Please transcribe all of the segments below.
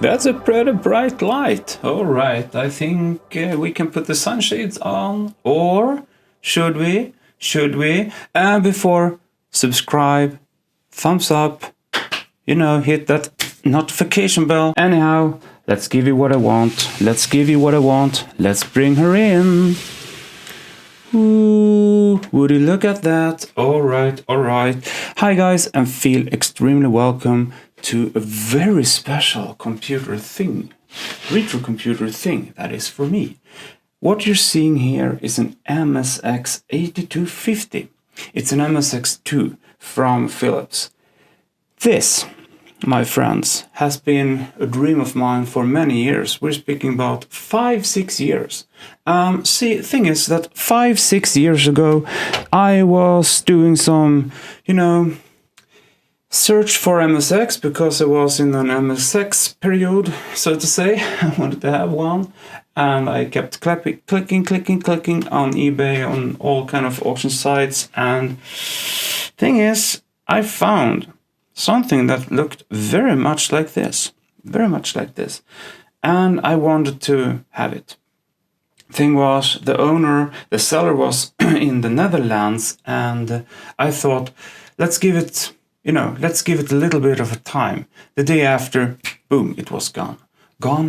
That's a pretty bright light. All right, I think we can put the sunshades on. Or should we? Should we? And before, subscribe, thumbs up, hit that notification bell. Anyhow, let's give you what I want. Let's give you what I want. Let's bring her in. Ooh, would you look at that? All right, all right. Hi guys, and feel extremely welcome to a very special computer thing, retro computer thing, that is for me. What you're seeing here is an MSX8250. It's an MSX2 from Philips. This, my friends, has been a dream of mine for many years. We're speaking about 5-6 years. Thing is that 5-6 years ago, I was doing some, search for MSX because I was in an MSX period, so to say. I wanted to have one, and I kept clicking on eBay, on all kind of auction sites. And thing is, I found something that looked very much like this, and I wanted to have it. Thing was, the seller was in the Netherlands, and I thought, let's give it a little bit of a time. The day after, boom, it was gone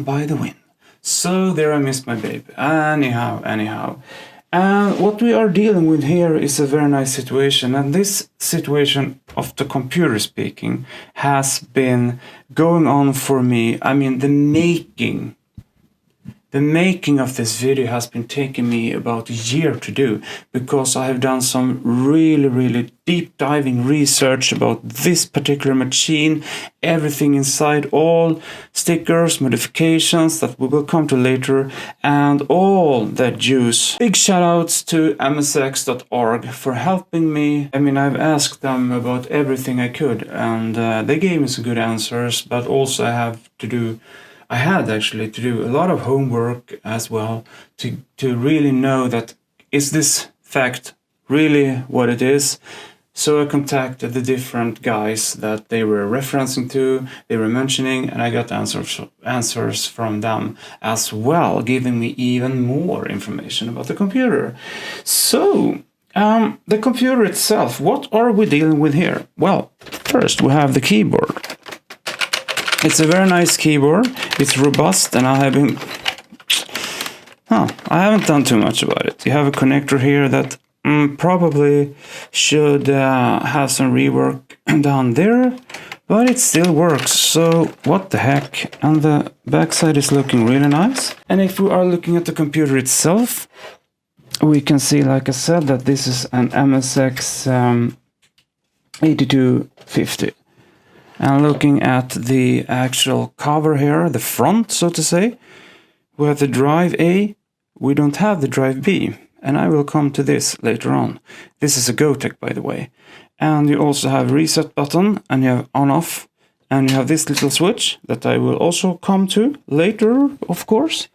by the wind. So there I missed my baby. Anyhow. And what we are dealing with here is a very nice situation. And this situation, of the computer speaking, has been going on for me. I mean, the making of this video has been taking me about a year to do, because I have done some really deep diving research about this particular machine, everything inside, all stickers, modifications that we will come to later, and all that juice. Big shout outs to MSX.org for helping me. I mean, I've asked them about everything I could, and they gave me some good answers, but also I had actually to do a lot of homework as well to really know that is this fact really what it is. So I contacted the different guys that they were referencing to, they were mentioning, and I got answers from them as well, giving me even more information about the computer. So, the computer itself, what are we dealing with here? Well, first we have the keyboard. It's a very nice keyboard. It's robust, and I haven't done too much about it. You have a connector here that probably should have some rework done there, but it still works. So what the heck? And the backside is looking really nice. And if we are looking at the computer itself, we can see, like I said, that this is an MSX 8250. And looking at the actual cover here, the front, so to say, we have the drive A, we don't have the drive B, and I will come to this later on. This is a Gotek, by the way. And you also have reset button, and you have on off, and you have this little switch that I will also come to later, of course.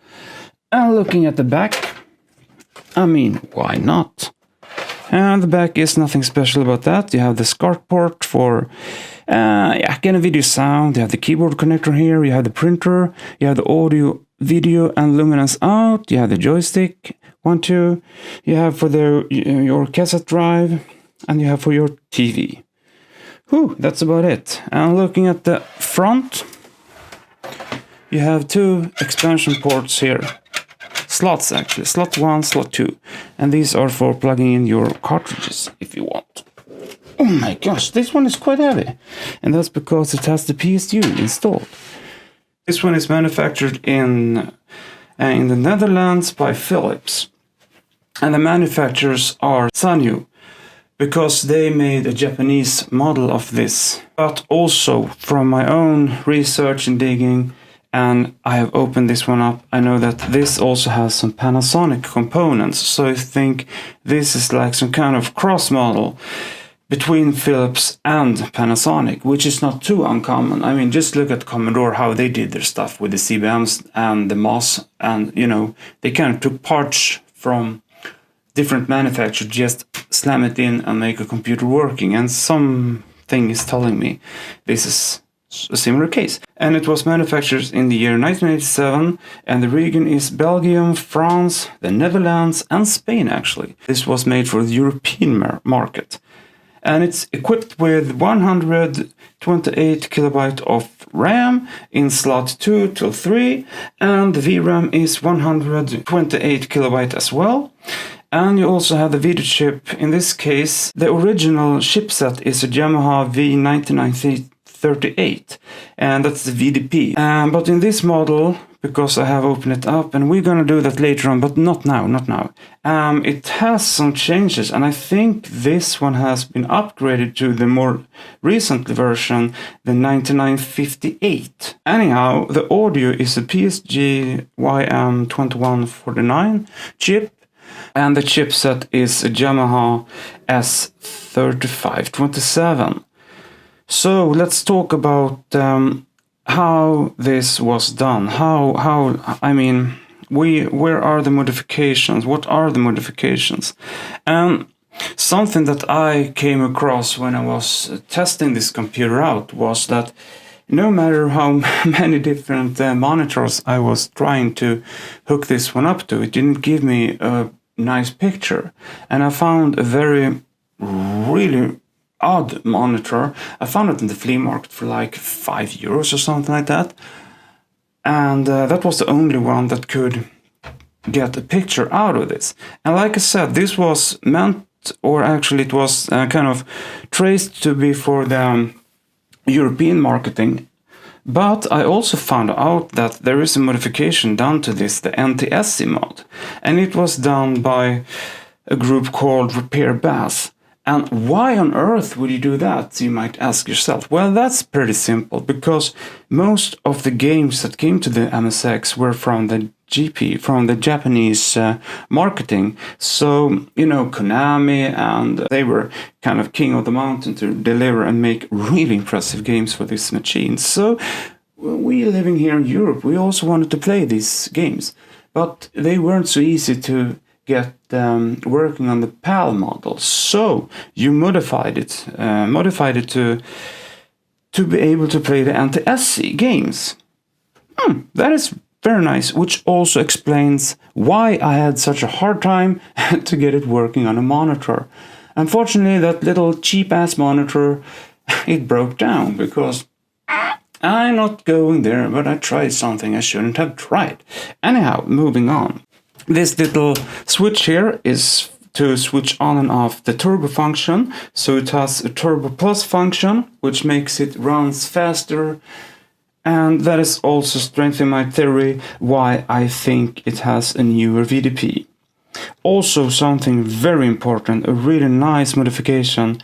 And looking at the back, I mean, why not? And the back is nothing special about that. You have the SCART port for again, a video sound. You have the keyboard connector here. You have the printer. You have the audio, video, and luminance out. You have the joystick, 1, 2. You have for your cassette drive, and you have for your TV. Whew, that's about it. And looking at the front, you have 2 expansion ports here. Slots, actually. Slot 1, slot 2. And these are for plugging in your cartridges, if you want. Oh my gosh, this one is quite heavy. And that's because it has the PSU installed. This one is manufactured in the Netherlands by Philips. And the manufacturers are Sanyo, because they made a Japanese model of this. But also, from my own research and digging, and I have opened this one up, I know that this also has some Panasonic components. So I think this is like some kind of cross model between Philips and Panasonic, which is not too uncommon. I mean, just look at Commodore, how they did their stuff with the CBMs and the MOS, and they kind of took parts from different manufacturers, just slam it in and make a computer working. And something is telling me this is a similar case. And it was manufactured in the year 1987, and the region is Belgium, France, the Netherlands, and Spain actually. This was made for the European market. And it's equipped with 128 kilobyte of RAM in slot 2 till 3, and the VRAM is 128 kilobyte as well. And you also have the video chip. In this case, the original chipset is a Yamaha V9938, and that's the VDP. But in this model, because I have opened it up, and we're gonna do that later on, but not now. It has some changes, and I think this one has been upgraded to the more recent version, the 9958. Anyhow, the audio is a PSG YM2149 chip, and the chipset is a Yamaha S3527. So let's talk about how this was done. Where are the modifications? What are the modifications? Something that I came across when I was testing this computer out was that no matter how many different monitors I was trying to hook this one up to, it didn't give me a nice picture. And I found a really odd monitor. I found it in the flea market for like €5 or something like that. And that was the only one that could get a picture out of this. And like I said, this was meant, or actually it was kind of traced to be for the European marketing. But I also found out that there is a modification done to this, the NTSC mod. And it was done by a group called Repair Bass. And why on earth would you do that, you might ask yourself? Well, that's pretty simple, because most of the games that came to the MSX were from the GP, from the Japanese marketing. So, Konami, and they were kind of king of the mountain to deliver and make really impressive games for this machine. So, we living here in Europe, we also wanted to play these games. But they weren't so easy to get working on the PAL model, so you modified it to be able to play the NTSC games. That is very nice, which also explains why I had such a hard time to get it working on a monitor. Unfortunately, that little cheap-ass monitor, it broke down, because I'm not going there, but I tried something I shouldn't have tried. Anyhow, moving on. This little switch here is to switch on and off the turbo function. So it has a turbo plus function, which makes it runs faster. And that is also strengthening my theory why I think it has a newer VDP. Also, something very important, a really nice modification,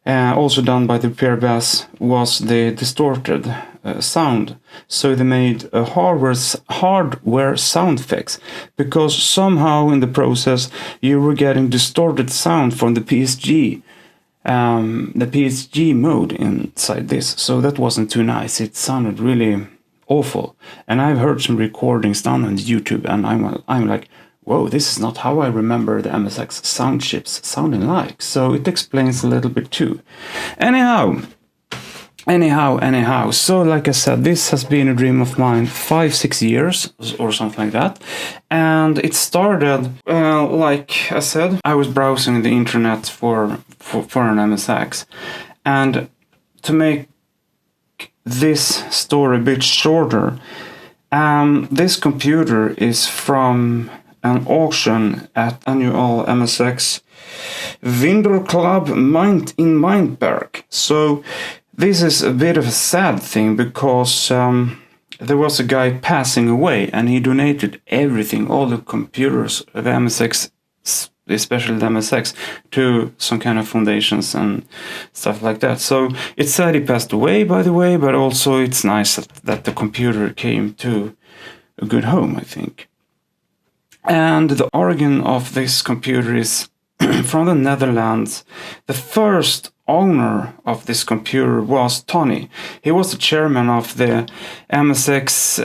also done by the Repair Bass, was the distorted sound. So they made a hardware sound effects, because somehow in the process you were getting distorted sound from the PSG mode inside this. So that wasn't too nice. It sounded really awful. And I've heard some recordings done on YouTube, and I'm like, whoa, this is not how I remember the MSX sound chips sounding like. So it explains a little bit too. Anyhow, so like I said, this has been a dream of mine 5-6 years or something like that. And it started, like I said, I was browsing the internet for an MSX. And to make this story a bit shorter, this computer is from an auction at annual MSX Winter Club in Mindberg. So this is a bit of a sad thing, because there was a guy passing away, and he donated everything, all the computers, the MSX, especially the MSX, to some kind of foundations and stuff like that. So it's sad he passed away, by the way, but also it's nice that the computer came to a good home, I think. And the origin of this computer is from the Netherlands. The first owner of this computer was Tony. He was the chairman of the MSX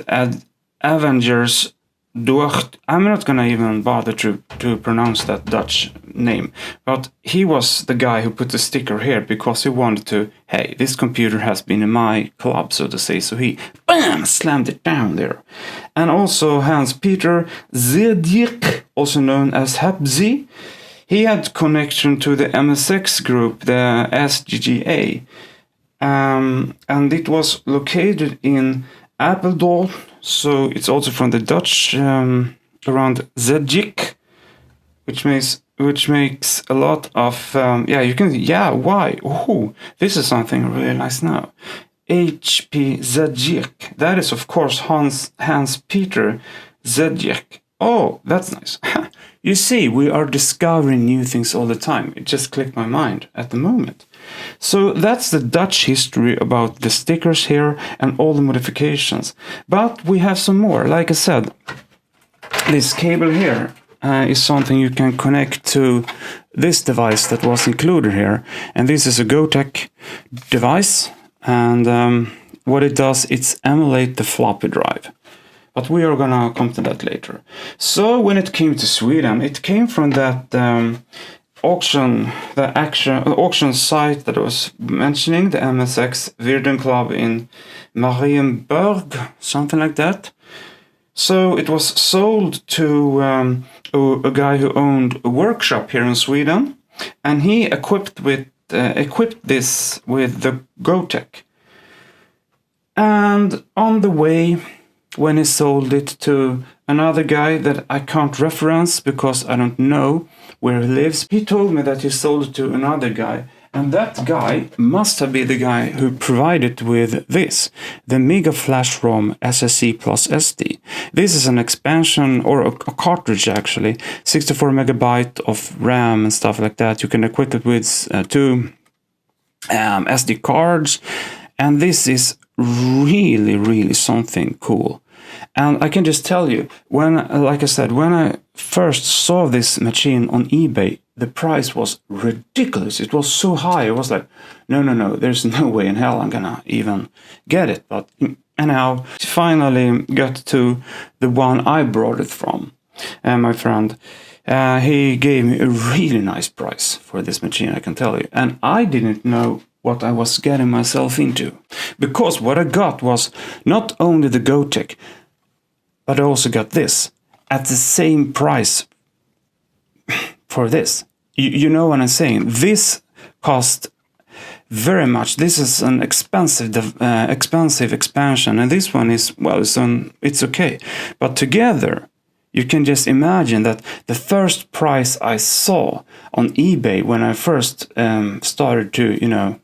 Avengers I'm not gonna even bother to pronounce that Dutch name, but he was the guy who put the sticker here because he wanted to, hey, this computer has been in my club, so to say, so he, bam, slammed it down there. And also Hans-Peter Zedjik, also known as Hepzi, he had connection to the MSX group, the SGGA, and it was located in Apeldoorn, so it's also from the Dutch, around Zedjik, which makes a lot of, why? Oh, this is something really nice now. HP Zedjik, that is of course Hans-Peter Zedjik. Oh, that's nice. You see, we are discovering new things all the time. It just clicked my mind at the moment. So that's the Dutch history about the stickers here and all the modifications. But we have some more. Like I said, this cable here is something you can connect to this device that was included here. And this is a Gotek device. And what it does, it's emulate the floppy drive. But we are gonna come to that later. So when it came to Sweden, it came from that auction site that I was mentioning, the MSX Virden Club in Marienburg, something like that. So it was sold to a guy who owned a workshop here in Sweden, and he equipped this with the Gotek. And on the way, when he sold it to another guy that I can't reference because I don't know where he lives, he told me that he sold it to another guy, and that guy must have been the guy who provided with this, the Megaflash ROM SSC plus SD. This is an expansion, or a cartridge actually, 64 megabyte of RAM and stuff like that. You can equip it with two SD cards, and this is really something cool. And I can just tell you, like I said, when I first saw this machine on eBay, the price was ridiculous. It was so high. I was like, no, there's no way in hell I'm gonna even get it. But anyhow, finally got to the one I brought it from. And my friend, he gave me a really nice price for this machine, I can tell you. And I didn't know what I was getting myself into. Because what I got was not only the Gotek, but I also got this at the same price for this. You know what I'm saying? This cost very much. This is an expensive expansion, and this one is, well, it's okay. But together, you can just imagine that the first price I saw on eBay when I first started to,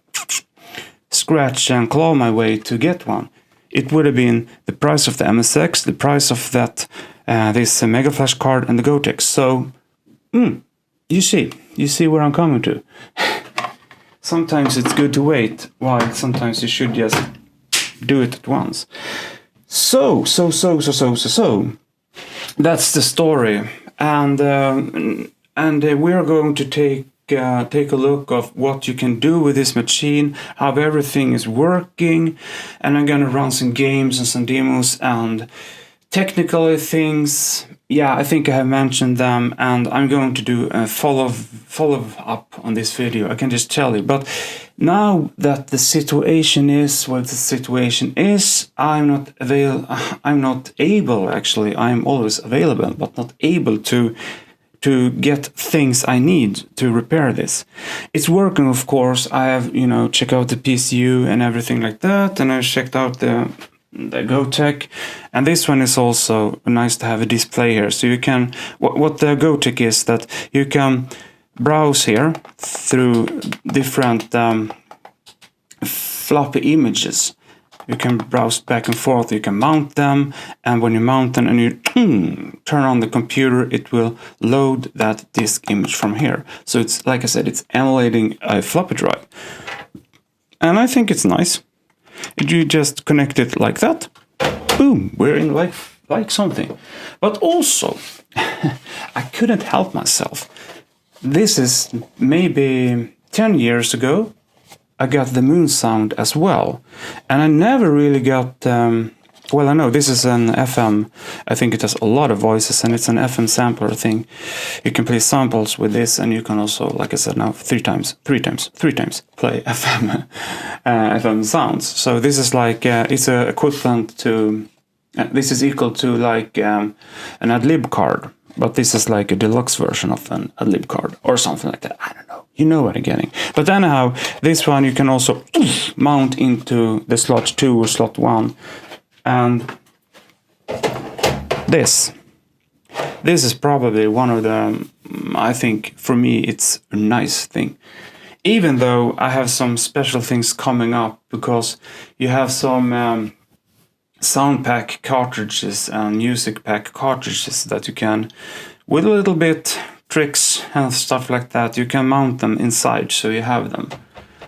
scratch and claw my way to get one, it would have been the price of the MSX, the price of that this Megaflash Cart and the Gotek. So, you see where I'm coming to. Sometimes it's good to wait, while sometimes you should just do it at once. So that's the story, and we are going to take a look of what you can do with this machine, how everything is working, and I'm gonna run some games and some demos and technical things. Yeah, I think I have mentioned them, and I'm going to do a follow up on this video. I can just tell you. But now that the situation is what the situation is, I'm not able. Actually, I'm always available, but not able to get things I need to repair this. It's working, of course. I have, checked out the PCU and everything like that, and I checked out the Gotek, and this one is also nice to have a display here. So you can, what the Gotek is, that you can browse here through different floppy images. You can browse back and forth, you can mount them, and when you mount them and you turn on the computer, it will load that disk image from here. So it's, like I said, it's emulating a floppy drive. And I think it's nice. You just connect it like that. Boom, we're in like something. But also, I couldn't help myself. This is maybe 10 years ago. I got the MoonSound as well, and I never really got well, I know this is an FM. I think it has a lot of voices, and it's an FM sampler thing. You can play samples with this, and you can also, like I said now, three times play FM FM sounds. So this is like it's a equivalent to. This is equal to like an ad-lib card, but this is like a deluxe version of an ad-lib card or something like that. I don't know. You know what I'm getting. But anyhow, this one you can also mount into the slot 2 or slot 1. And this is probably one of the, I think for me it's a nice thing. Even though I have some special things coming up, because you have some sound pack cartridges and music pack cartridges that you can, with a little bit tricks and stuff like that, you can mount them inside so you have them.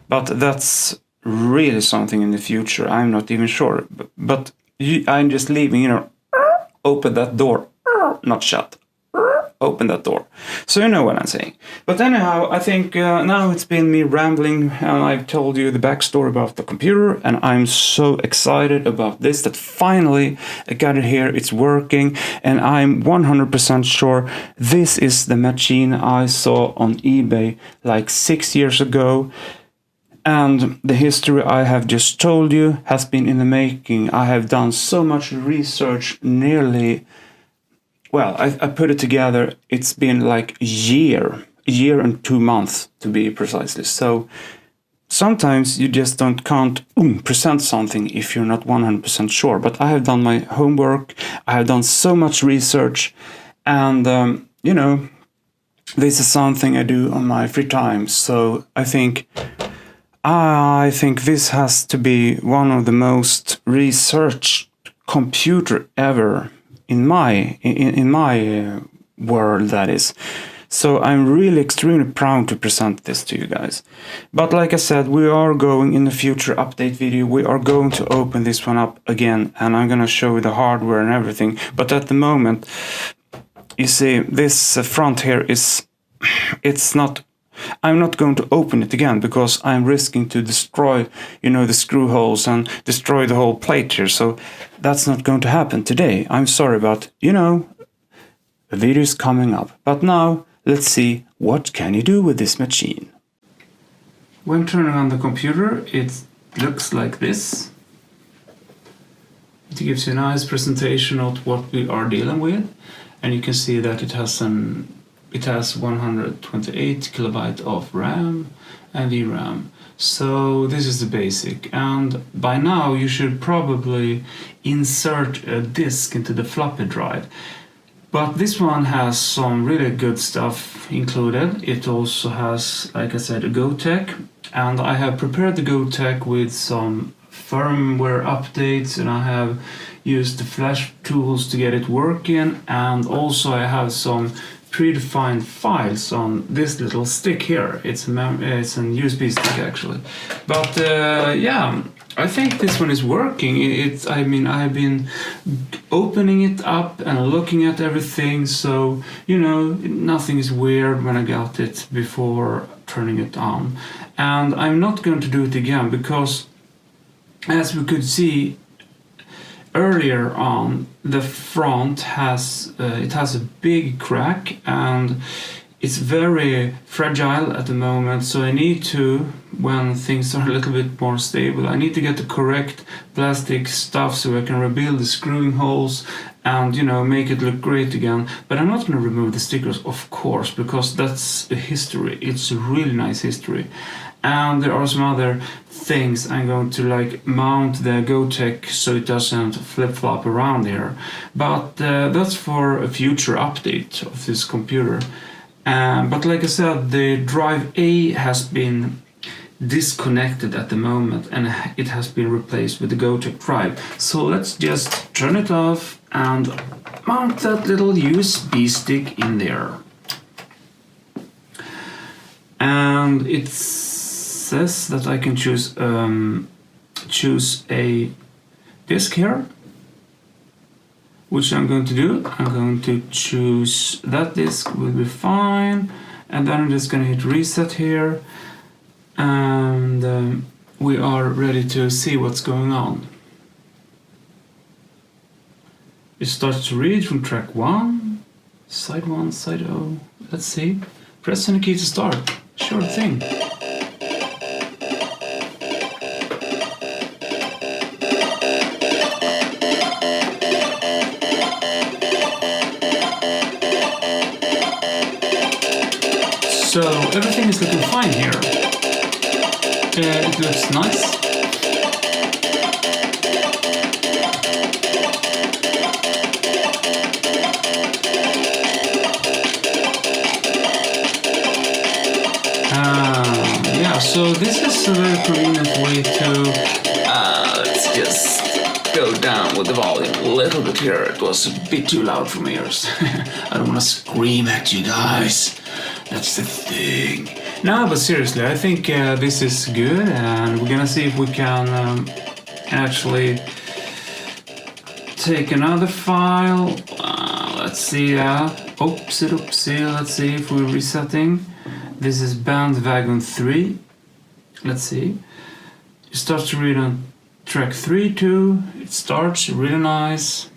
But that's really something in the future. I'm not even sure. But I'm just leaving, you know, open that door, not shut. Open that door. So you know what I'm saying. But anyhow, I think now it's been me rambling, and I've told you the backstory about the computer, and I'm so excited about this that finally I got it here, it's working, and I'm 100% sure this is the machine I saw on eBay like 6 years ago. And the history I have just told you has been in the making. I have done so much research, nearly, well, I put it together, it's been like a year and 2 months to be precisely. So sometimes you just can't present something if you're not 100% sure. But I have done my homework, I have done so much research, and you know, this is something I do on my free time. So I think this has to be one of the most researched computer ever in my world, that is. So I'm really extremely proud to present this to you guys. But like I said, we are going in the future update video, we are going to open this one up again, and I'm gonna show you the hardware and everything. But at the moment, you see, this front here is, it's not, I'm not going to open it again because I'm risking to destroy, you know, the screw holes and destroy the whole plate here. So that's not going to happen today. I'm sorry, but you know, the video is coming up. But now let's see what can you do with this machine. When turning on the computer, it looks like this. It gives you a nice presentation of what we are dealing with, and you can see that it has 128 kilobyte of RAM and VRAM. So this is the basic, and by now you should probably insert a disk into the floppy drive. But this one has some really good stuff included. It also has, like I said, a Gotek, and I have prepared the Gotek with some firmware updates, and I have used the flash tools to get it working, and also I have some predefined files on this little stick here. It's an USB stick actually. But yeah, I think this one is working. I mean, I've been opening it up and looking at everything, so you know, nothing is weird when I got it before turning it on. And I'm not going to do it again because, as we could see earlier on, the front has a big crack and it's very fragile at the moment. So I need to, when things are a little bit more stable, I need to get the correct plastic stuff so I can rebuild the screwing holes and, you know, make it look great again. But I'm not going to remove the stickers, of course, because that's a history. It's a really nice history. And there are some other things. I'm going to like mount the Gotek so it doesn't flip-flop around here. But that's for a future update of this computer. But like I said, the drive A has been disconnected at the moment and it has been replaced with the Gotek drive. So let's just turn it off and mount that little USB stick in there. And it says that I can choose a disk here, which I'm going to do. I'm going to choose that disk, will be fine, and then I'm just going to hit reset here, and we are ready to see what's going on. it starts to read from track 1, side 1, side 0. Let's see. Press any key to start. Sure thing. So everything is looking fine here. It looks nice. Yeah, so this is a very convenient way to... let's just go down with the volume a little bit here. It was a bit too loud for my ears. I don't want to scream at you guys. That's the thing. No, but seriously, I think this is good, and we're gonna see if we can actually take another file. Let's see. Oopsie. Let's see if we're resetting. This is Bandwagon 3. Let's see. It starts to read on track 3 too. It starts really nice.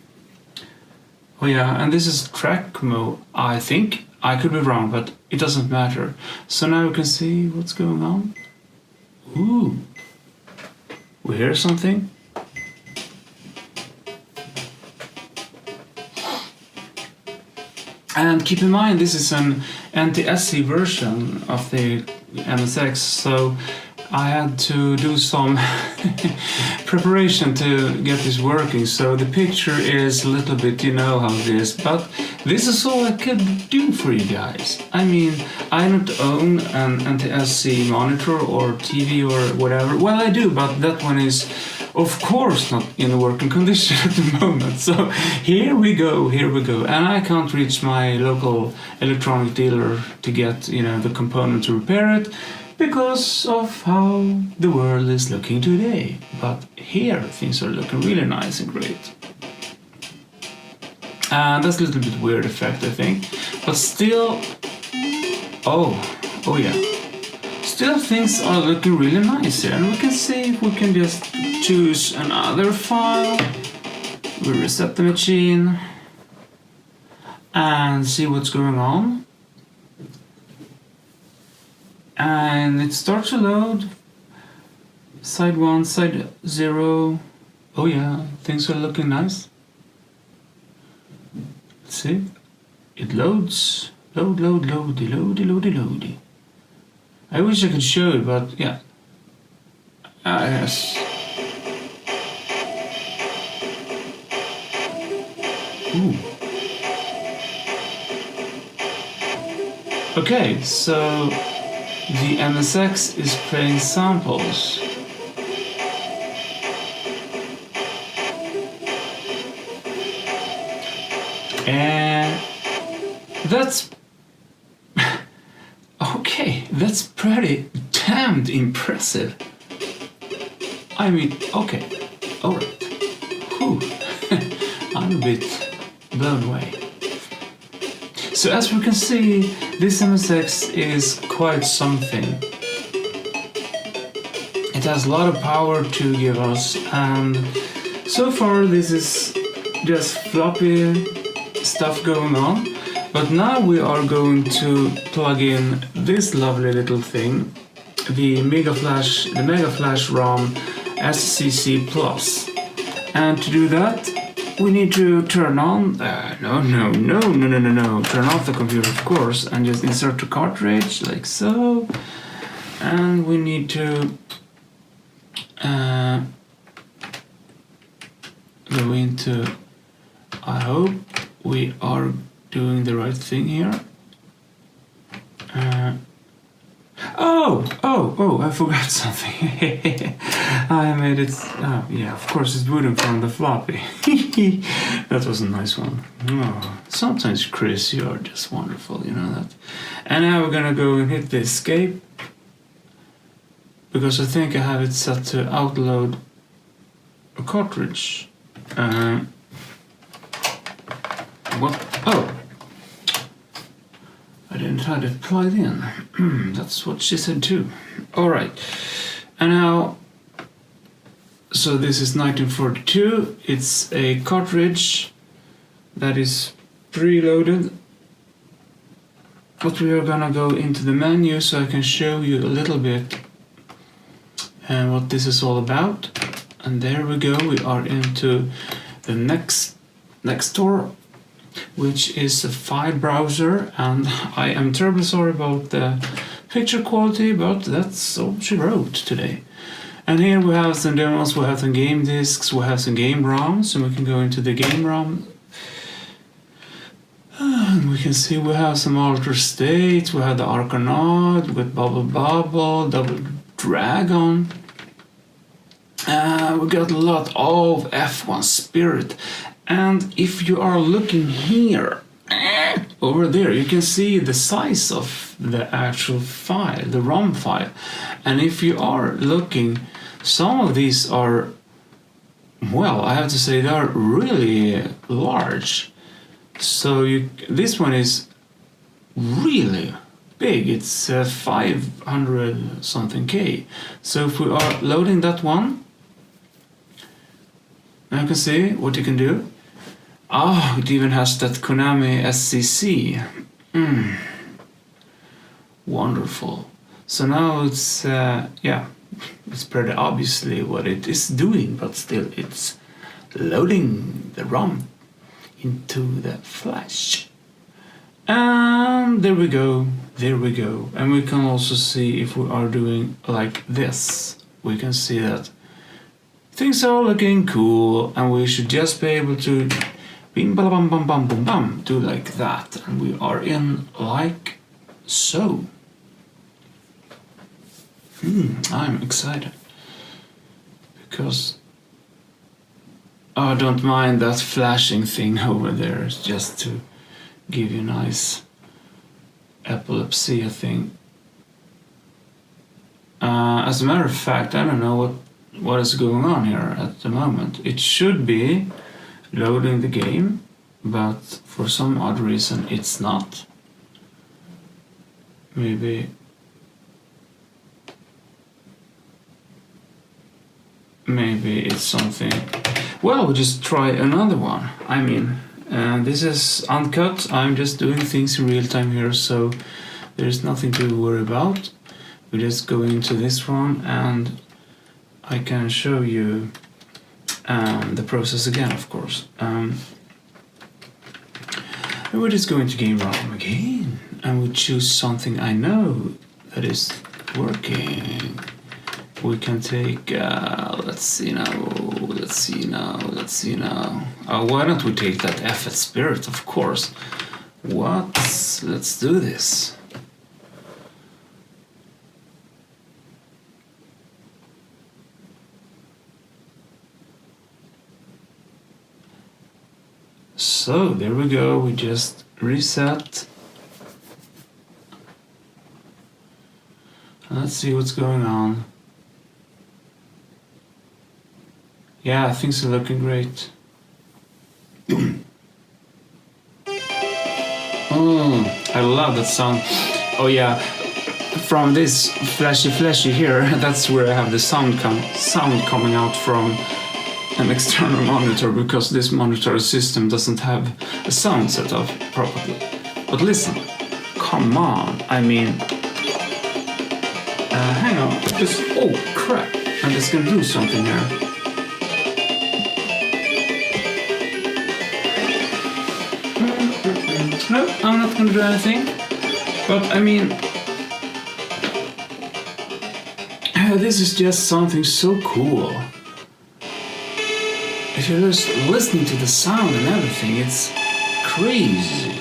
Oh yeah, and this is track mode, I think. I could be wrong, but it doesn't matter. So now we can see what's going on. Ooh. We hear something. And keep in mind, this is an NTSC version of the MSX, so I had to do some preparation to get this working. So the picture is a little bit, you know how it is, but this is all I could do for you guys. I mean, I don't own an NTSC monitor or TV or whatever. Well, I do, but that one is, of course, not in working condition at the moment. So here we go. And I can't reach my local electronic dealer to get, the component to repair it because of how the world is looking today. But here things are looking really nice and great. And that's a little bit weird effect, I think. But still, oh yeah. Still things are looking really nice here. And we can see if we can just choose another file. We reset the machine and see what's going on. And it starts to load. Side 1, side 0. Oh yeah, things are looking nice. Let's see. It loads. Loady. I wish I could show it, but yeah. Yes. Ooh. Okay, so the MSX is playing samples. And that's okay, that's pretty damned impressive. I mean, okay, alright. I'm a bit blown away. So as we can see, this MSX is quite something. It has a lot of power to give us, and so far this is just floppy stuff going on. But now we are going to plug in this lovely little thing, the Megaflash ROM SCC Plus. And to do that, we need to turn on, turn off the computer, of course, and just insert the cartridge, like so. And we need to go into, I hope we are doing the right thing here. I forgot something. I made it. Oh, yeah, of course it's booting from the floppy. That was a nice one. Oh, sometimes, Cris, you are just wonderful, you know that. And now we're gonna go and hit the escape, because I think I have it set to outload a cartridge. What? Oh, I didn't have it plugged in. That's what she said too. Alright, and now, so this is 1942, it's a cartridge, that is preloaded. But we are gonna go into the menu so I can show you a little bit what this is all about. And there we go, we are into the next door, which is a file browser, and I am terribly sorry about the picture quality, but that's all she wrote today. And here we have some demos, we have some game disks, we have some game ROMs, and we can go into the game ROM. And we can see we have some Alter States, we have the Arcanaut with Bubble Bubble, Double Dragon. We got a lot of F1 Spirit. And if you are looking here, over there, you can see the size of the actual file, the ROM file. And if you are looking, some of these are, well, I have to say they are really large. So this one is really big. It's 500 something K. So if we are loading that one, now you can see what you can do. Oh, it even has that Konami SCC. Wonderful. So now it's, yeah, it's pretty obviously what it is doing, but still it's loading the ROM into the flash. And there we go, there we go. And we can also see if we are doing like this, we can see that things are looking cool, and we should just be able to bing bam bam bam bam bam bam, do like that, and we are in like so. I'm excited because I don't mind that flashing thing over there, just to give you nice epilepsy, I think. As a matter of fact, I don't know what is going on here at the moment. It should be loading the game, but for some odd reason it's not. Maybe it's something. Well, we'll just try another one. I mean, this is uncut. I'm just doing things in real time here, so there's nothing to worry about. We just go into this one, and I can show you the process again, of course. We're just going to game ROM again, and we choose something I know that is working. We can take, let's see now. Why don't we take that F Spirit, of course. Let's do this. So there we go, we just reset. Let's see what's going on. Yeah, things are looking great. I love that sound. Oh yeah, from this flashy here, that's where I have the sound coming out from an external monitor, because this monitor system doesn't have a sound set up properly. But listen, come on, I mean, hang on, oh crap, I'm just gonna do something here. No, I'm not gonna do anything, but I mean, this is just something so cool. If you're just listening to the sound and everything, it's crazy.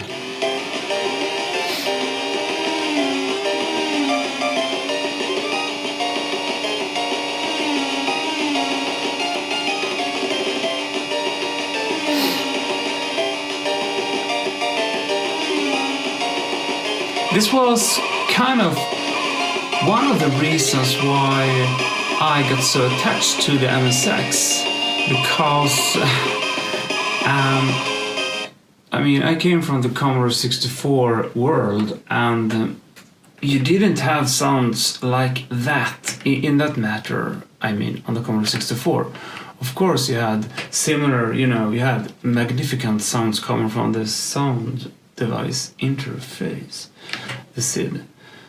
This was kind of one of the reasons why I got so attached to the MSX, because I mean, I came from the Commodore 64 world, and you didn't have sounds like that in that matter. I mean, on the Commodore 64. Of course, you had similar, you had magnificent sounds coming from the sound device interface, the SID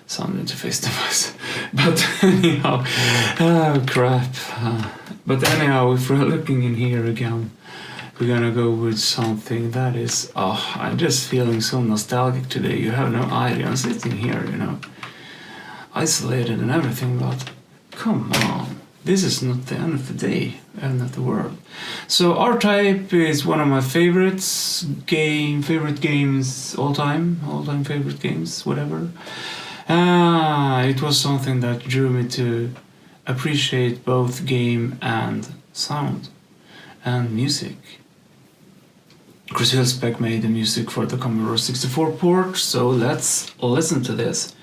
sound interface device. But anyhow, oh crap. But anyhow, if we're looking in here again, we're gonna go with something that is, I'm just feeling so nostalgic today. You have no idea. I'm sitting here, isolated and everything, but come on. This is not the end of the day, end of the world. So R-Type is one of my favorite games, all-time favorite games, whatever. It was something that drew me to appreciate both game and sound and music. Cris made the music for the Commodore 64 port, so let's listen to this.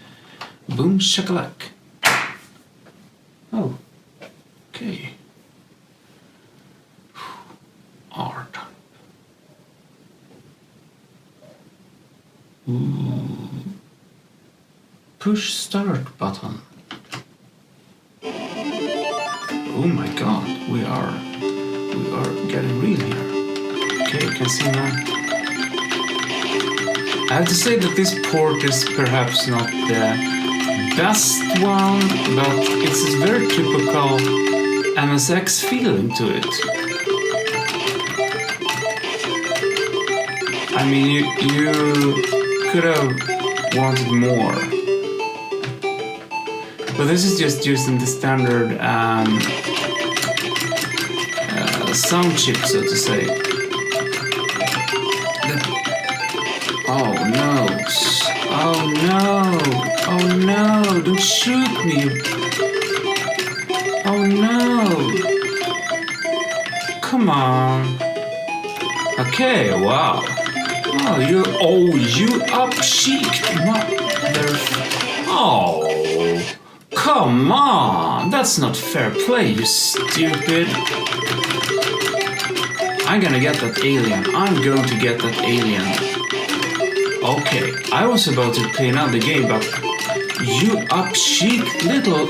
Boom shakalak. Oh. Okay. R-Type. Ooh. Push start button. Oh my god, we are getting real here. Okay, you can see now. I have to say that this port is perhaps not the best one, but it's a very typical MSX feeling to it. I mean, you could have wanted more. But this is just using the standard sound chip, so to say. Oh no! Oh no! Oh no! Don't shoot me! Oh no! Come on! Okay, wow! Oh, you up-cheeked mother! Oh! Come on! That's not fair play, you stupid! I'm gonna get that alien. I'm going to get that alien. Okay, I was about to play another game, but you up-cheeked little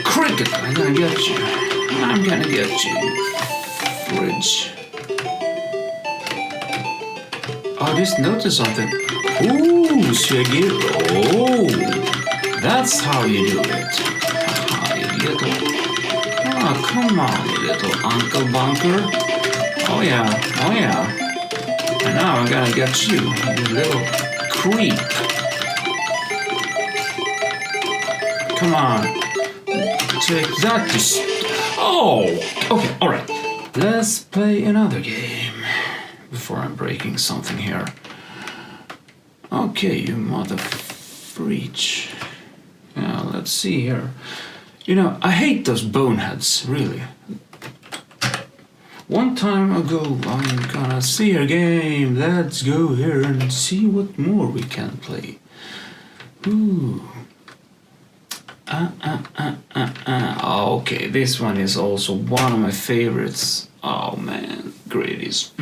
cricket! I'm gonna get you. I'm gonna get you, fridge. Oh, I just noticed something. Ooh, Shagiro. Oh, that's how you do it. You little... Oh, come on, you little Uncle Bunker. Oh yeah, oh yeah. And now I'm gonna get you, you little creep. Come on. Take that, Oh! Okay, alright. Let's play another game. Before I'm breaking something here. Okay, you mother freech. Yeah, let's see here. I hate those boneheads, really. One time ago, I'm gonna see a game. Let's go here and see what more we can play. Ooh. Okay, this one is also one of my favorites. Oh man, greatest.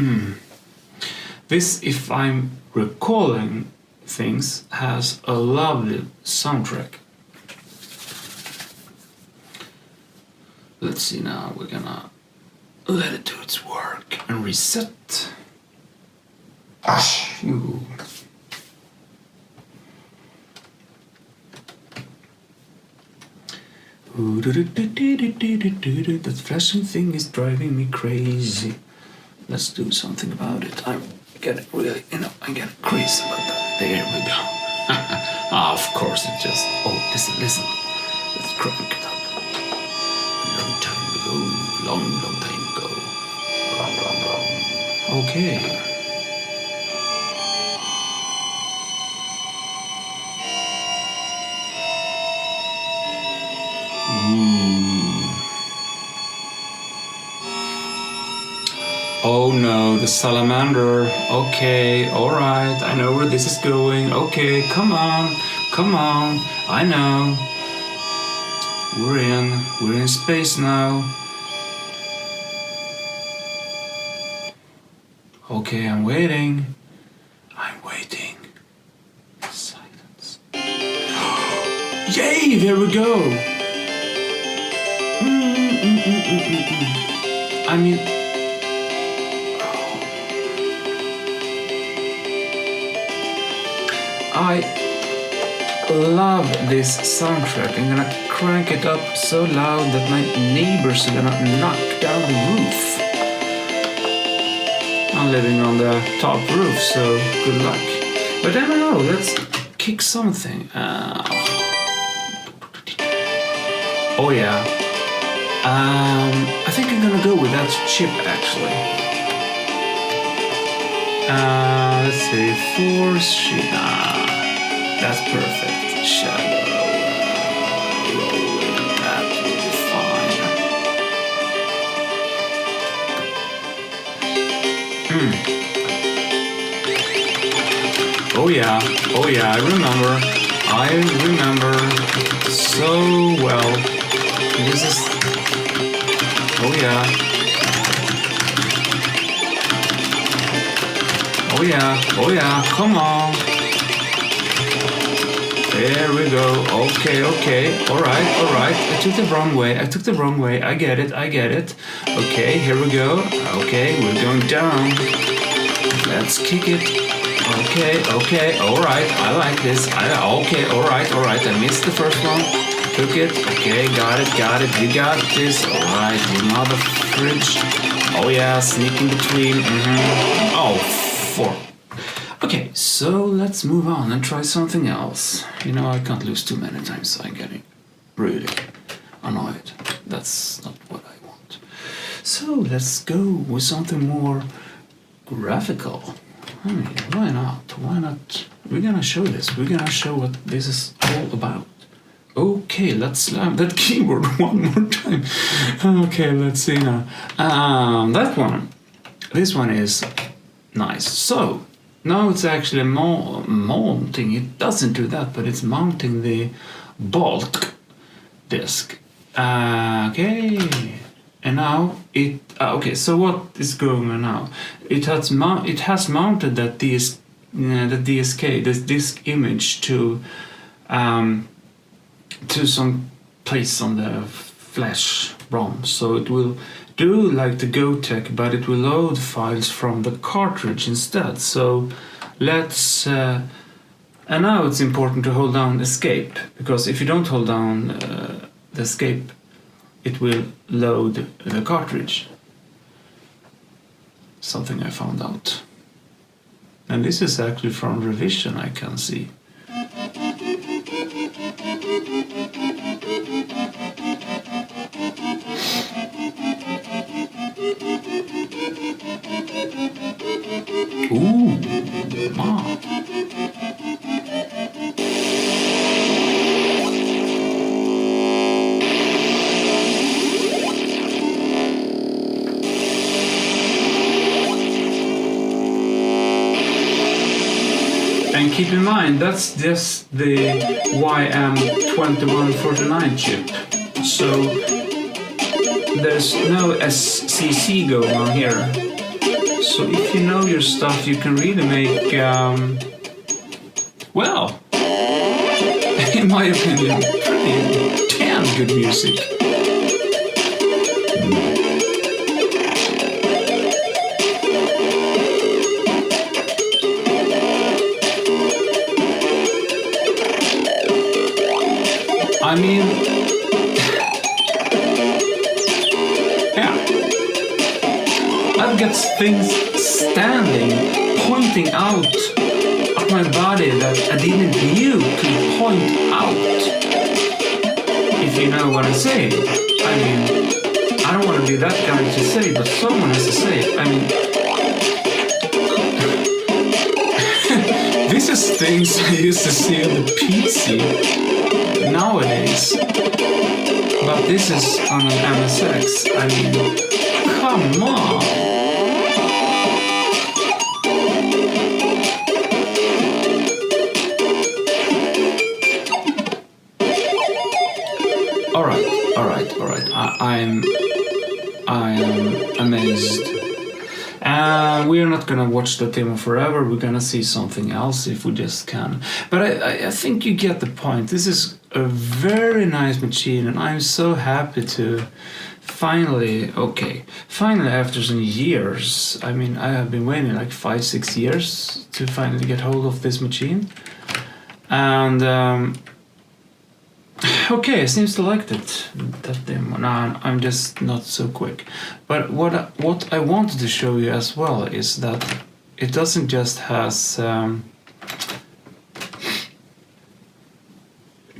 This, if I'm recalling things, has a lovely soundtrack. Let's see now, we're gonna let it do its work and reset. Phew. That flashing thing is driving me crazy. Let's do something about it. I'm getting really, I'm getting crazy about that. There we go. Of course it just, listen. Let's crank it up. Long time ago. Okay. Oh no, the salamander. Okay, alright, I know where this is going. Okay, come on. I know. We're in space now. Okay, I'm waiting. Silence. Yay, there we go. I mean, I love this soundtrack. I'm gonna crank it up so loud that my neighbors are gonna knock down the roof. I'm living on the top roof, so good luck. But I don't know, let's kick something. Oh yeah. I think I'm gonna go with that chip actually. Let's see, force sheet. That's perfect. Shadow rolling. That will be fine. Oh yeah, I remember so well. This is, oh yeah, come on. There we go. Okay. All right. I took the wrong way. I get it. Okay, here we go. Okay, we're going down. Let's kick it. Okay. All right. I like this. Okay. All right. I missed the first one. Took it. Okay, got it. You got this. All right, you mother fridge. Oh yeah, sneak in between. Oh, 4. Okay, so let's move on and try something else. You know, I can't lose too many times, so I'm getting really annoyed. That's not what I want. So let's go with something more graphical. I mean, why not? We're gonna show this. We're gonna show what this is all about. Okay, let's slam that keyboard one more time. Okay, let's see now. This one is nice. So, now it's actually mounting. It doesn't do that, but it's mounting the bulk disk. Okay, and now it. Okay, so what is going on now? It has mounted that the DSK, this disk image to some place on the flash ROM, so it will do like the Gotek, but it will load files from the cartridge instead. So let's and now it's important to hold down escape, because if you don't hold down the escape, it will load the cartridge. Something I found out, and this is actually from revision. I can see. Ooh, wow. And keep in mind, that's just the YM2149 chip. So there's no SCC going on here. So if you know your stuff, you can really make, well, in my opinion, pretty damn good music. I mean, yeah, I've got things standing, pointing out at my body that I didn't knew could point out. If you know what I'm saying. I mean, I don't want to be that guy to say, but someone has to say it. I mean, this is things I used to see on the PC nowadays, but this is on an MSX. I mean, come on. All right. I am amazed. We're not gonna watch the demo forever. We're gonna see something else if we just can. But I think you get the point. This is a very nice machine, and I'm so happy to finally, okay. Finally, after some years, I mean, I have been waiting like 5-6 years to finally get hold of this machine. And, okay, I seems to like that demo. Nah, I'm just not so quick. But what I wanted to show you as well is that it doesn't just has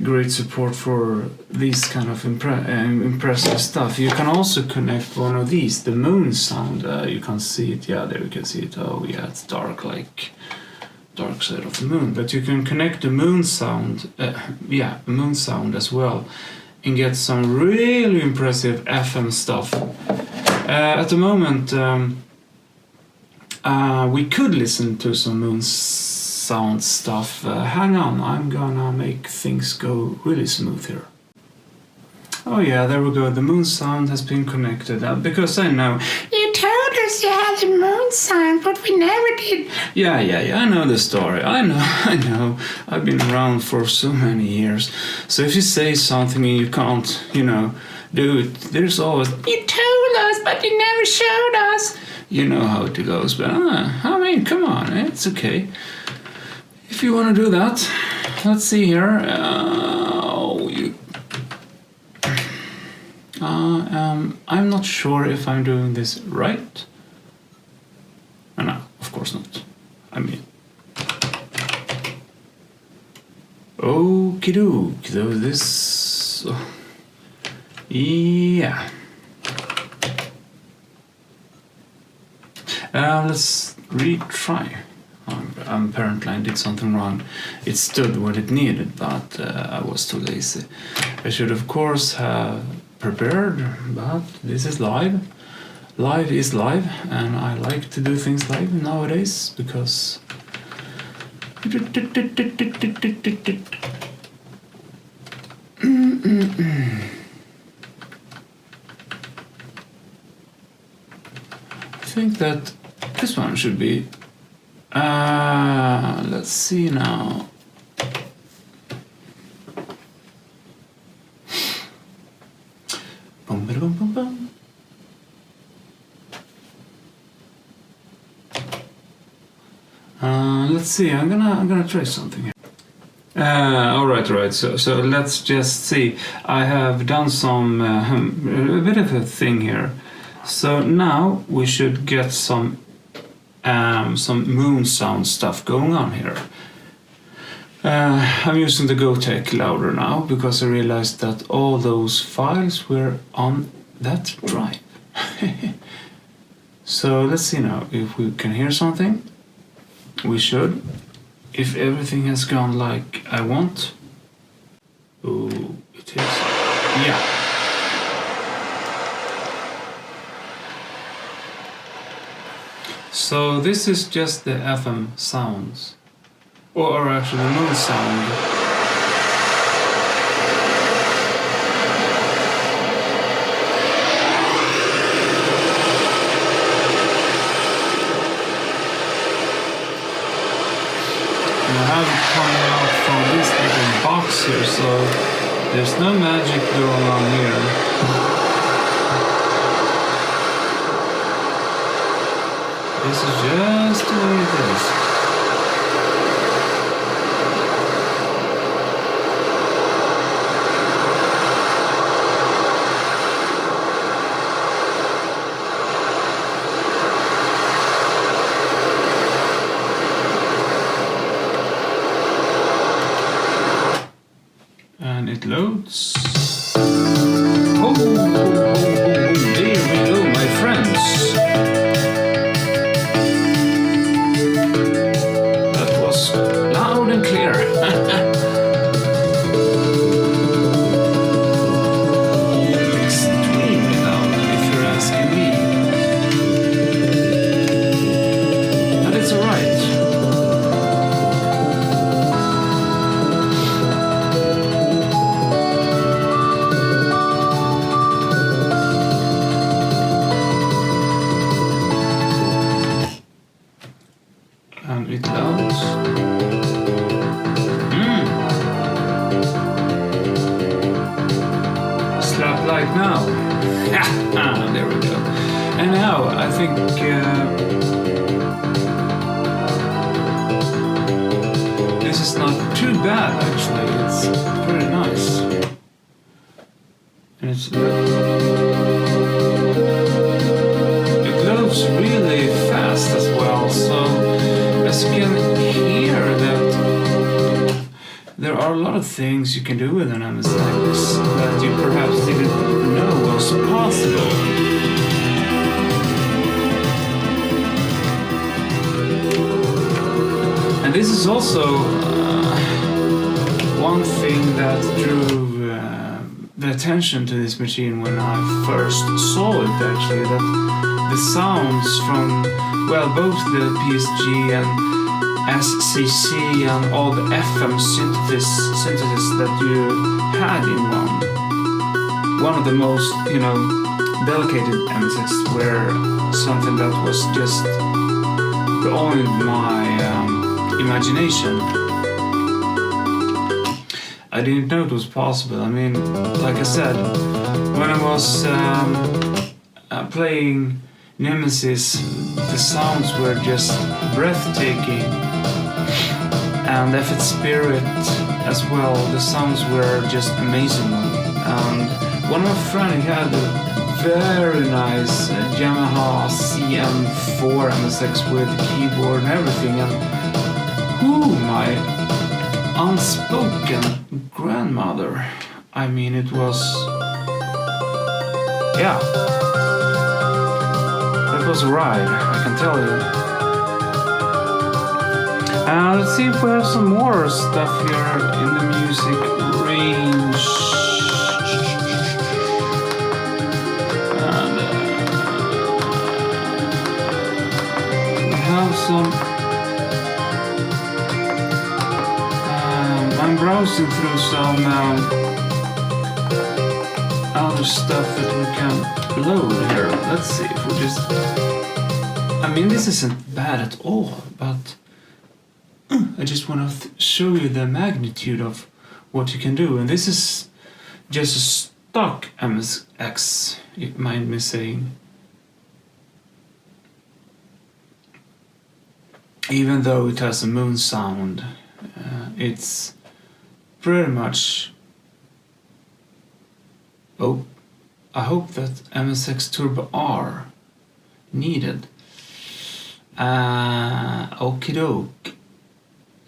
great support for these kind of impressive stuff. You can also connect one of these, the MoonSound. You can see it, yeah, there you can see it. Oh yeah, it's dark, like dark side of the moon. But you can connect the MoonSound, MoonSound as well, and get some really impressive FM stuff. At the moment, we could listen to some MoonSound stuff. Hang on, I'm gonna make things go really smooth here. Oh yeah, there we go. The MoonSound has been connected. Because I know you told us you had the MoonSound, but we never did. Yeah. I know the story. I know. I've been around for so many years. So if you say something and you can't, do it, there's always you told us, but you never showed us. You know how it goes. But I mean, come on, it's okay. If you want to do that, let's see here. I'm not sure if I'm doing this right. No, of course not. I mean, okie doke. Though this, yeah. Let's retry. Apparently I did something wrong. It stood what it needed, but I was too lazy. I should of course have prepared, but this is live. Live is live, and I like to do things live nowadays because I think that this one should be let's see now. Boom, boom, boom, boom. Let's see. I'm gonna try something here. All right. So let's just see. I have done some a bit of a thing here. So now we should get some MoonSound stuff going on here. I'm using the Gotek louder now because I realized that all those files were on that drive. So let's see now if we can hear something. We should. If everything has gone like I want. Oh, it is. Yeah. So this is just the FM sounds, or actually the MoonSound. And I have it coming out from this little box here, so there's no magic going on here. This is just the way it is. And it loads. Oh, there we go, my friends. Loud and clear. Extremely loud, if you're asking me. But it's alright. And it loads. Slap like now. There we go. And now I think this is not too bad actually. It's pretty nice. And it loads really fast as well. So as you can hear that there are a lot of things you can do with an MSX that you perhaps didn't know was possible. And this is also one thing that drew the attention to this machine when I first saw it actually, that the sounds from, well, both the PSG and SCC and all the FM synthesis that you had in one of the most, you know, delicate MSX were something that was just beyond my imagination. I didn't know it was possible. I mean, like I said, when I was playing Nemesis, the sounds were just breathtaking. And F8 Spirit as well, the sounds were just amazing. And one of my friends, he had a very nice Yamaha CM4 MSX with keyboard and everything. And my unspoken grandmother. I mean, it was, yeah, that was a ride, I can tell you. Let's see if we have some more stuff here in the music range. And we have some. I'm browsing through some other stuff that we can load here. Let's see if we just. I mean, this isn't bad at all, but I just want to show you the magnitude of what you can do. And this is just a stock MSX, you mind me saying. Even though it has a MoonSound, it's pretty much. Oh, I hope that MSX Turbo R needed. Okie doke.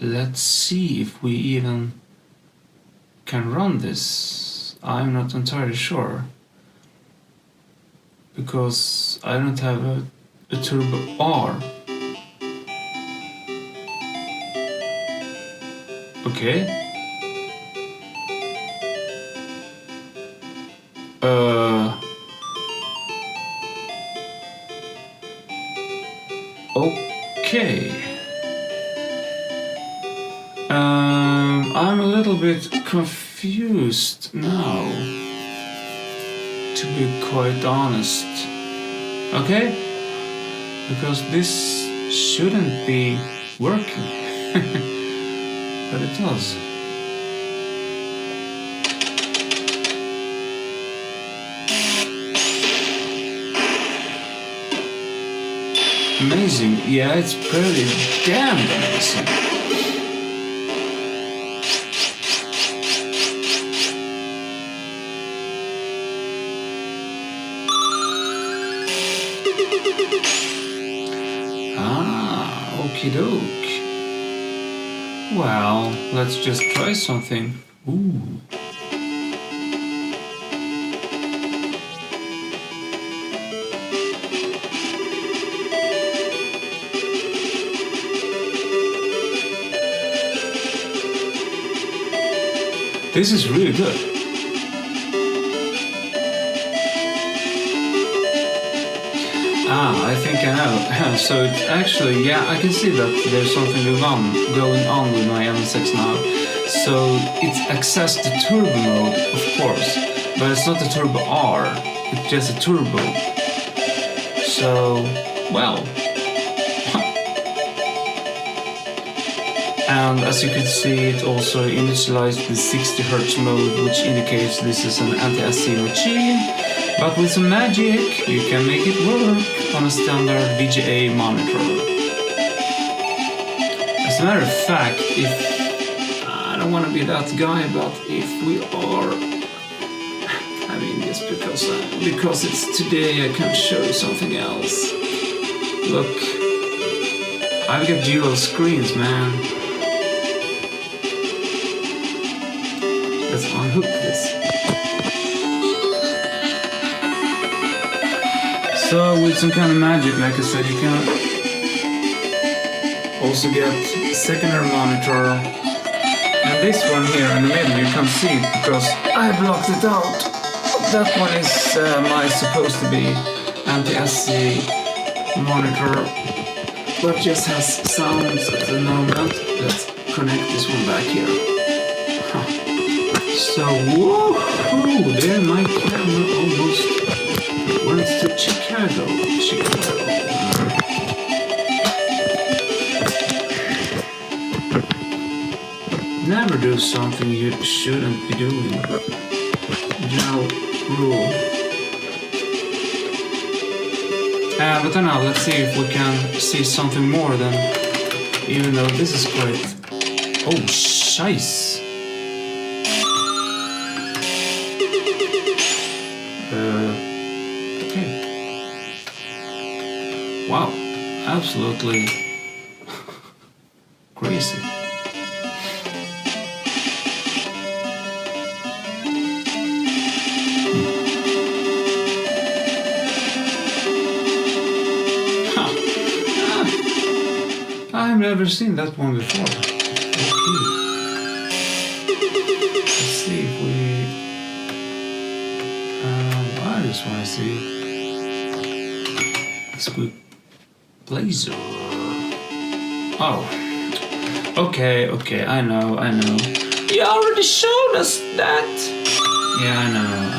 Let's see if we even can run this. I'm not entirely sure, because I don't have a Turbo R. Okay. Okay. I'm a little bit confused now, to be quite honest. Okay? Because this shouldn't be working. But it does. Amazing. Yeah, it's pretty damn amazing. Okie doke. Well, let's just try something. Ooh. This is really good. I think I know. So it actually, yeah, I can see that there's something going on with my MSX now. So it's accessed the turbo mode, of course, but it's not the Turbo R. It's just a turbo. So, well. And as you can see, it also initialized the 60 Hz mode, which indicates this is an anti-SC machine. But with some magic, you can make it work on a standard VGA monitor. As a matter of fact, if I don't want to be that guy, but if we are, I mean, just because it's today, I can show you something else. Look, I've got dual screens, man. Let's unhook this. So with some kind of magic, like I said, you can also get secondary monitor. And this one here in the middle, you can see it because I blocked it out. That one is my supposed to be anti-SC monitor, but just has sounds at the moment. Let's connect this one back here. Huh. So, woohoo! There my camera almost went to Chicago. Never do something you shouldn't be doing. General rule. But now let's see if we can see something more than, even though this is quite... Oh, shice! Okay. Wow, absolutely crazy. I've never seen that one before. Okay. Let's see if we... I just want to see... Squeak Blazer. Oh. Okay, I know. You already showed us that! Yeah, I know.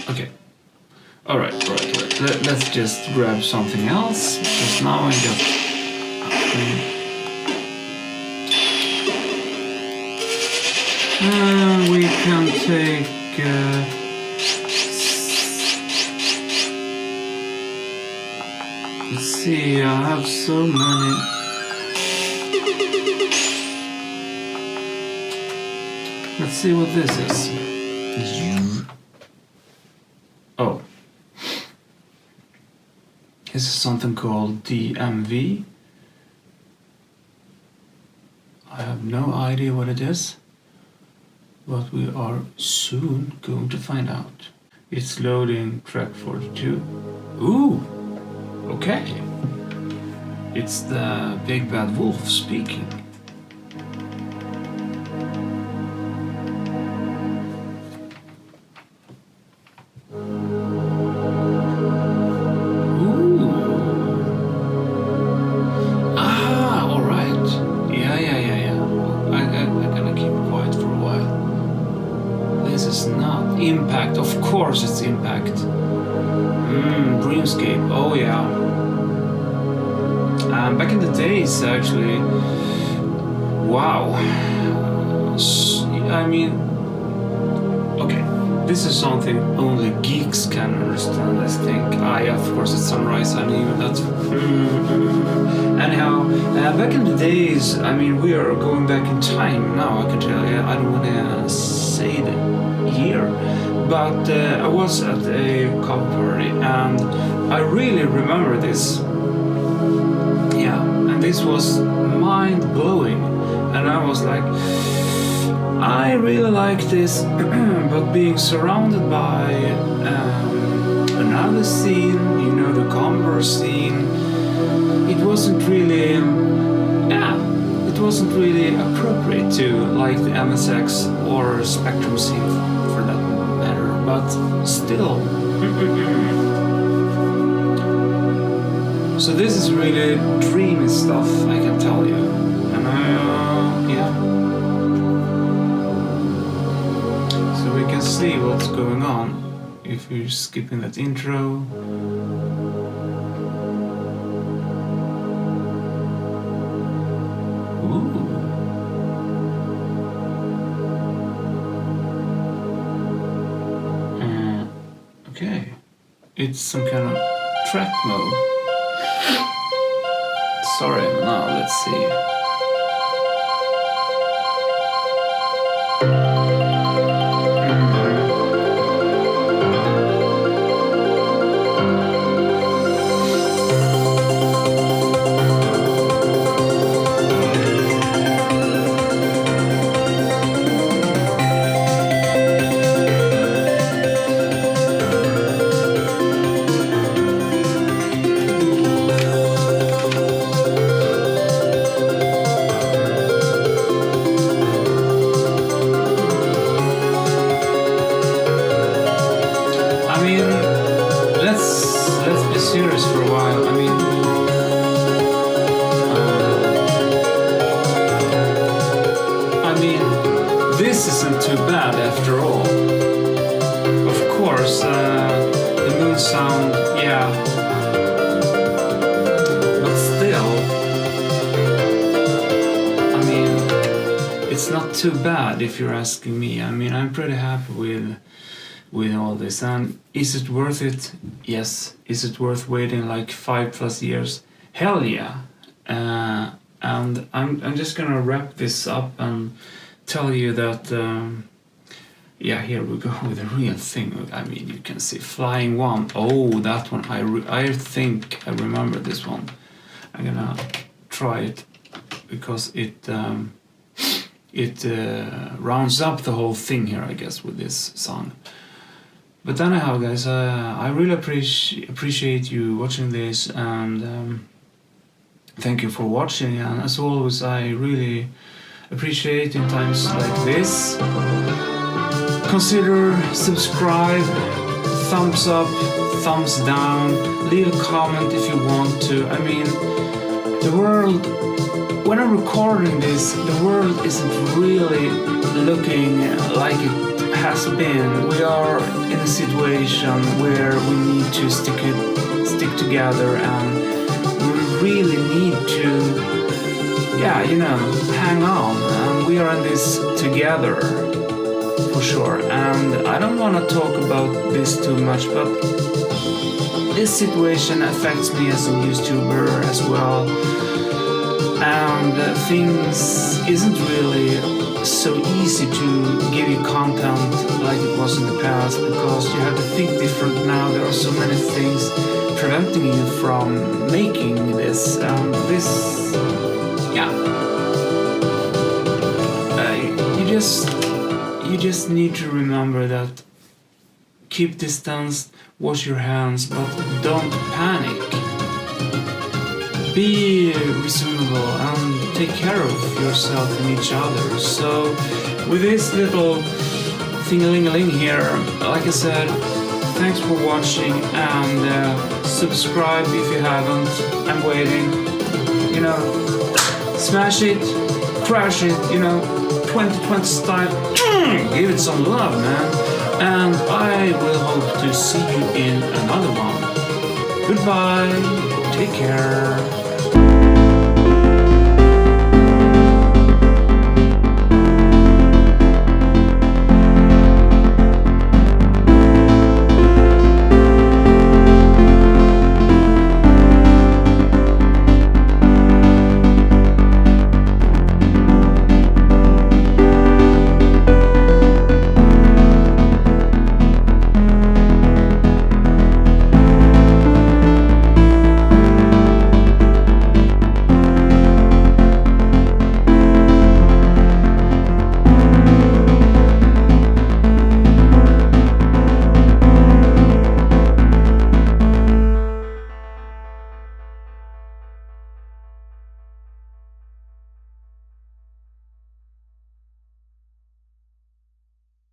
Okay. Alright. Let's just grab something else. Because now I got... we can take... let's see, I have so many... Let's see what this is. Oh. This is something called DMV. I have no idea what it is, but we are soon going to find out. It's loading track 42. Ooh! Okay. It's the big bad wolf speaking. Impact, of course it's Impact. Dreamscape, oh yeah. Back in the days, actually. Wow. I mean, okay, this is something only geeks can understand, I think. Of course it's Sunrise, I mean, that's... Anyhow, back in the days, I mean, we are going back in time now, I can tell you. I don't want to say the year, but I was at a cover party and I really remember this. Yeah, and this was mind-blowing, and I was like, I really like this, but being surrounded by another scene, you know, the Converse scene, it wasn't really, it wasn't really appropriate to like the MSX or Spectrum scene for that matter, but still. So this is really dreamy stuff, I can tell you, and yeah. So we can see what's going on if we're skipping that intro. it's some kind of track mode. Sorry, now let's see. Serious for a while. I mean, this isn't too bad after all. Of course, the MoonSound, yeah, but still, I mean, it's not too bad if you're asking me. I mean, I'm pretty happy with all this. And is it worth it? Yes. Is it worth waiting like 5+ years? Hell yeah. And I'm just gonna wrap this up and tell you that yeah, here we go with the real thing. I mean, you can see Flying One. Oh, that one. I think I remember this one. I'm gonna try it because it rounds up the whole thing here, I guess, with this song. But anyhow, guys, I really appreciate you watching this, and thank you for watching. And as always, I really appreciate in times like this. Consider subscribe, thumbs up, thumbs down, leave a comment if you want to. I mean, the world, when I'm recording this, the world isn't really looking like it has been. We are in a situation where we need to stick together, and we really need to, yeah, you know, hang on. And we are in this together, for sure. And I don't want to talk about this too much, but this situation affects me as a YouTuber as well. And things isn't really so easy to give you content like it was in the past, because you have to think different now. There are so many things preventing you from making this. This, yeah. You just need to remember that keep distance, wash your hands, but don't panic. Be reasonable and take care of yourself and each other. So with this little thing-a-ling-a-ling here, like I said, thanks for watching, and subscribe if you haven't. I'm waiting. You know, smash it, crash it, you know, 2020 style. Give it some love, man. And I will hope to see you in another one. Goodbye. Take care.